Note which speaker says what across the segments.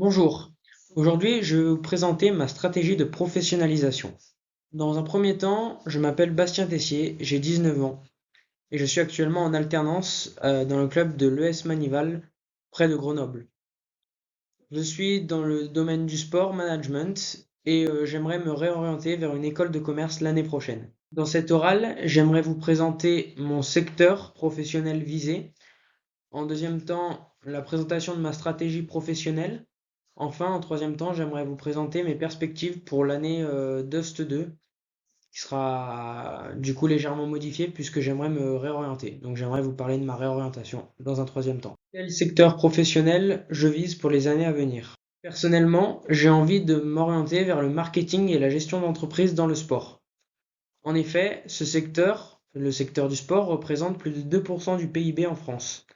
Speaker 1: Bonjour, aujourd'hui je vais vous présenter ma stratégie de professionnalisation. Dans un premier temps, je m'appelle Bastien Tessier, j'ai 19 ans et je suis actuellement en alternance dans le club de l'ES Manival près de Grenoble. Je suis dans le domaine du sport management et j'aimerais me réorienter vers une école de commerce l'année prochaine. Dans cet oral, j'aimerais vous présenter mon secteur professionnel visé. En deuxième temps, la présentation de ma stratégie professionnelle. Enfin, en troisième temps, j'aimerais vous présenter mes perspectives pour l'année Dust 2, qui sera du coup légèrement modifiée puisque j'aimerais me réorienter. Donc j'aimerais vous parler de ma réorientation dans un troisième temps. Quel secteur professionnel je vise pour les années à venir? Personnellement, j'ai envie de m'orienter vers le marketing et la gestion d'entreprise dans le sport. En effet, ce secteur, le secteur du sport, représente plus de 2% du PIB en France.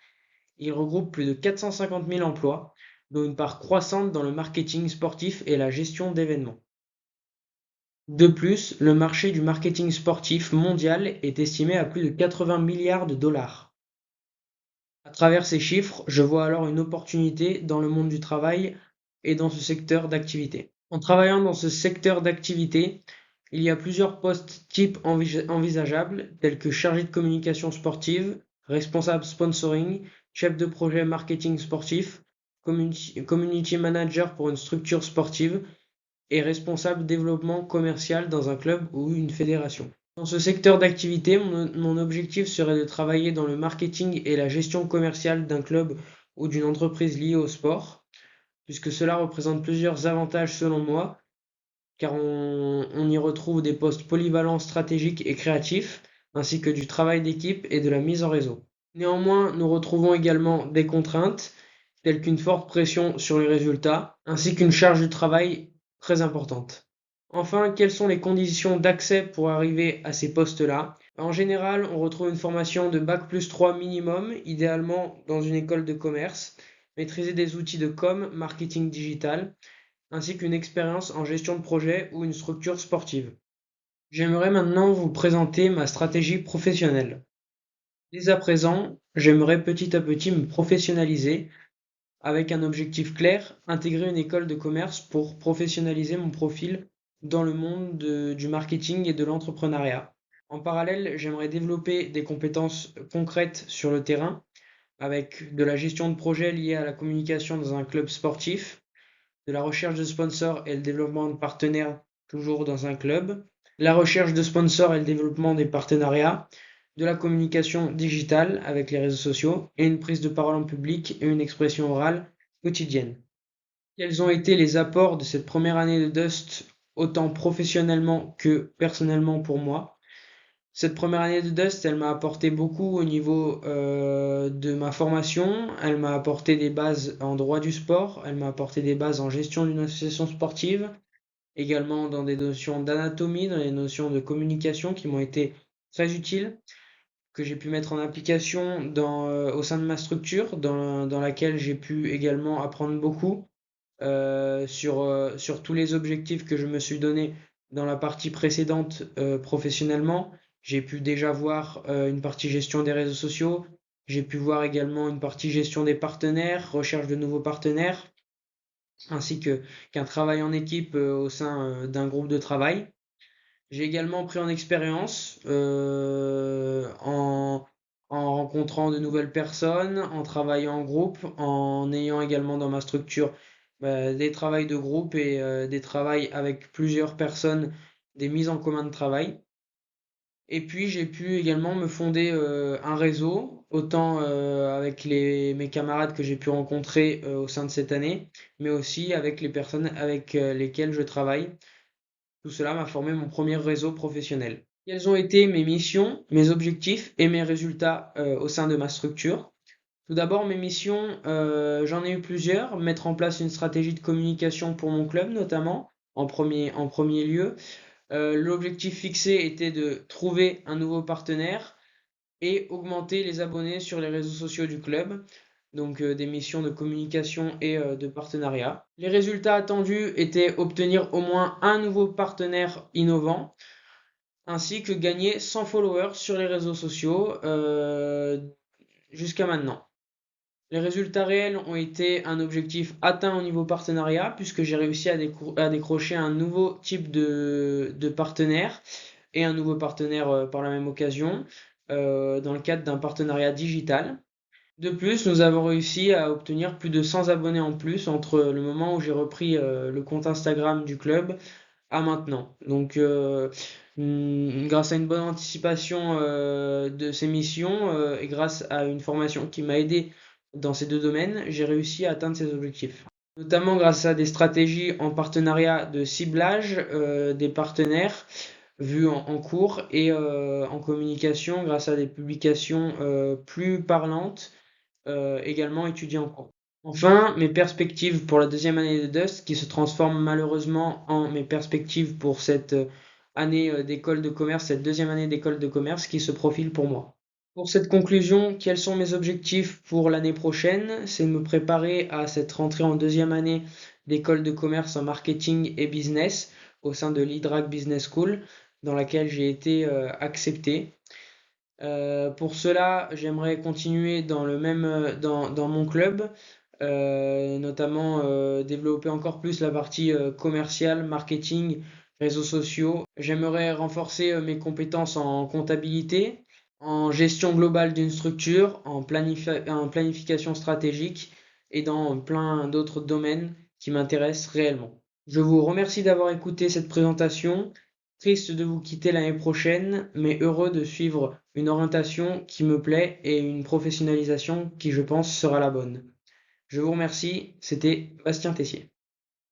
Speaker 1: Il regroupe plus de 450 000 emplois, dont une part croissante dans le marketing sportif et la gestion d'événements. De plus, le marché du marketing sportif mondial est estimé à plus de 80 milliards de dollars. À travers ces chiffres, je vois alors une opportunité dans le monde du travail et dans ce secteur d'activité. En travaillant dans ce secteur d'activité, il y a plusieurs postes types envisageables, tels que chargé de communication sportive, responsable sponsoring, chef de projet marketing sportif, community manager pour une structure sportive et responsable développement commercial dans un club ou une fédération. Dans ce secteur d'activité, mon objectif serait de travailler dans le marketing et la gestion commerciale d'un club ou d'une entreprise liée au sport, puisque cela représente plusieurs avantages selon moi, car on y retrouve des postes polyvalents, stratégiques et créatifs, ainsi que du travail d'équipe et de la mise en réseau. Néanmoins, nous retrouvons également des contraintes, telles qu'une forte pression sur les résultats, ainsi qu'une charge de travail très importante. Enfin, quelles sont les conditions d'accès pour arriver à ces postes-là? En général, on retrouve une formation de bac+3 minimum, idéalement dans une école de commerce, maîtriser des outils de com, marketing digital, ainsi qu'une expérience en gestion de projet ou une structure sportive. J'aimerais maintenant vous présenter ma stratégie professionnelle. Dès à présent, j'aimerais petit à petit me professionnaliser avec un objectif clair, intégrer une école de commerce pour professionnaliser mon profil dans le monde du marketing et de l'entrepreneuriat. En parallèle, j'aimerais développer des compétences concrètes sur le terrain avec de la gestion de projet liée à la communication dans un club sportif, de la recherche de sponsors et le développement de partenaires toujours dans un club, la recherche de sponsors et le développement des partenariats, de la communication digitale avec les réseaux sociaux et une prise de parole en public et une expression orale quotidienne. Quels ont été les apports de cette première année de Dust, autant professionnellement que personnellement pour moi? Cette première année de Dust, elle m'a apporté beaucoup au niveau de ma formation. Elle m'a apporté des bases en droit du sport. Elle m'a apporté des bases en gestion d'une association sportive. Également dans des notions d'anatomie, dans les notions de communication qui m'ont été très utiles, que j'ai pu mettre en application au sein de ma structure, dans laquelle j'ai pu également apprendre beaucoup sur tous les objectifs que je me suis donné dans la partie précédente professionnellement. J'ai pu déjà voir une partie gestion des réseaux sociaux. J'ai pu voir également une partie gestion des partenaires, recherche de nouveaux partenaires, ainsi qu'un travail en équipe au sein d'un groupe de travail. J'ai également pris en expérience en rencontrant de nouvelles personnes, en travaillant en groupe, en ayant également dans ma structure des travails de groupe et des travails avec plusieurs personnes, des mises en commun de travail. Et puis j'ai pu également me fonder un réseau, autant avec mes camarades que j'ai pu rencontrer au sein de cette année, mais aussi avec les personnes avec lesquelles je travaille. Tout cela m'a formé mon premier réseau professionnel. Quelles ont été mes missions, mes objectifs et mes résultats au sein de ma structure? Tout d'abord, mes missions, j'en ai eu plusieurs. Mettre en place une stratégie de communication pour mon club, notamment, en premier lieu. L'objectif fixé était de trouver un nouveau partenaire et augmenter les abonnés sur les réseaux sociaux du club, donc des missions de communication et de partenariat. Les résultats attendus étaient obtenir au moins un nouveau partenaire innovant, ainsi que gagner 100 followers sur les réseaux sociaux jusqu'à maintenant. Les résultats réels ont été un objectif atteint au niveau partenariat, puisque j'ai réussi à décrocher un nouveau type de partenaire et un nouveau partenaire par la même occasion, dans le cadre d'un partenariat digital. De plus, nous avons réussi à obtenir plus de 100 abonnés en plus entre le moment où j'ai repris le compte Instagram du club à maintenant. Donc, grâce à une bonne anticipation de ces missions et grâce à une formation qui m'a aidé dans ces deux domaines, j'ai réussi à atteindre ces objectifs. Notamment grâce à des stratégies en partenariat de ciblage des partenaires vus en cours et en communication grâce à des publications plus parlantes également étudiées en cours. Enfin, mes perspectives pour la deuxième année de Dust, qui se transforment malheureusement en mes perspectives pour cette année d'école de commerce, cette deuxième année d'école de commerce qui se profile pour moi. Pour cette conclusion, quels sont mes objectifs pour l'année prochaine? C'est de me préparer à cette rentrée en deuxième année d'école de commerce en marketing et business au sein de l'IDRAC Business School, dans laquelle j'ai été accepté. Pour cela, j'aimerais continuer dans dans mon club, notamment développer encore plus la partie commerciale, marketing, réseaux sociaux. J'aimerais renforcer mes compétences en comptabilité, en gestion globale d'une structure, en planification stratégique et dans plein d'autres domaines qui m'intéressent réellement. Je vous remercie d'avoir écouté cette présentation. Triste de vous quitter l'année prochaine, mais heureux de suivre une orientation qui me plaît et une professionnalisation qui, je pense, sera la bonne. Je vous remercie, c'était Bastien Tessier.